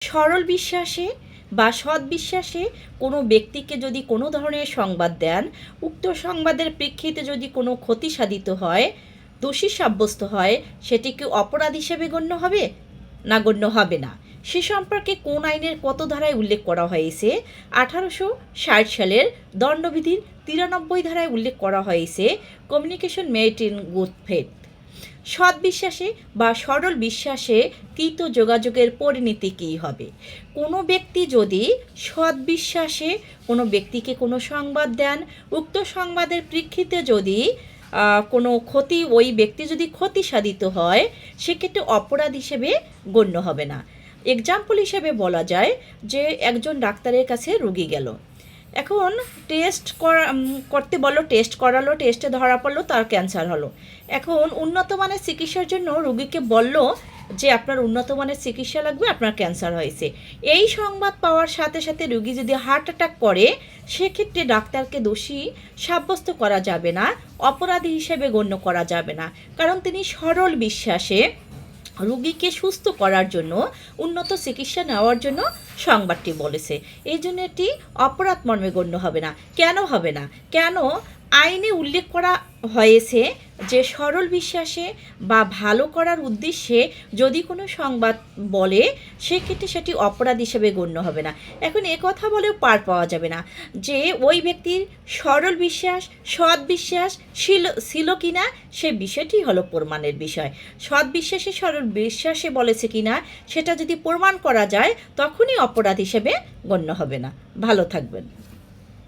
সরল বিশ্বাসে বা সৎ বিশ্বাসে কোনো ব্যক্তিকে যদি কোনো ধরনের সংবাদ দেন, উক্ত সংবাদের প্রেক্ষিতে যদি কোনো ক্ষতি সাধিত হয়, দোষী সাব্যস্ত হয়, সেটি কি অপরাধ হিসেবে গণ্য হবে না গণ্য হবে না? সে সম্পর্কে কোন আইনের কত ধারায় উল্লেখ করা হয়েছে? 1860 সালের দণ্ডবিধির 93 ধারায় উল্লেখ করা হয়েছে communication made in good faith. সৎ বিশ্বাসে বা সরল বিশ্বাসে কৃত যোগাযোগের পরিণতি কী হবে? কোনো ব্যক্তি যদি সৎ বিশ্বাসে কোনো ব্যক্তিকে কোনো সংবাদ দেন, উক্ত সংবাদের প্রেক্ষিতে যদি কোনো ক্ষতি, ওই ব্যক্তি যদি ক্ষতি সাধিত হয়, সেক্ষেত্রে অপরাধ হিসেবে গণ্য হবে না। এক্সাম্পল হিসেবে বলা যায় যে একজন ডাক্তারের কাছে রোগী গেল, এখন টেস্ট করতে বললো, টেস্ট করালো, টেস্টে ধরা পড়লো তার ক্যান্সার হলো। এখন উন্নত মানের চিকিৎসার জন্য রোগীকে বলল যে আপনার উন্নত মানের চিকিৎসা লাগবে, আপনার ক্যান্সার হয়েছে। এই সংবাদ পাওয়ার সাথে সাথে রোগী যদি হার্ট অ্যাটাক করে, সেক্ষেত্রে ডাক্তারকে দোষী সাব্যস্ত করা যাবে না, অপরাধী হিসেবে গণ্য করা যাবে না, কারণ তিনি সরল বিশ্বাসে রোগীকে সুস্থ করার জন্য, উন্নত চিকিৎসা নেওয়ার জন্য সংবাদটি বলেছে। এই জন্য এটি অপরাধ মর্মে গণ্য হবে না। কেন হবে না? কেন আইনে উল্লেখ করা হয়েছে যে সরল বিশ্বাসে বা ভালো করার উদ্দেশ্যে যদি কোনো সংবাদ বলে, সেক্ষেত্রে সেটি অপরাধ হিসেবে গণ্য হবে না। এখন কথা বলেও পার পাওয়া যাবে না যে ওই ব্যক্তির সরল বিশ্বাস, সৎ বিশ্বাস ছিল কি না, সে বিষয়টি হলো প্রমাণের বিষয়। সৎ বিশ্বাসে সরল বিশ্বাসে বলেছে কি না, সেটা যদি প্রমাণ করা যায়, তখনই অপরাধ হিসেবে গণ্য হবে না। ভালো থাকবেন।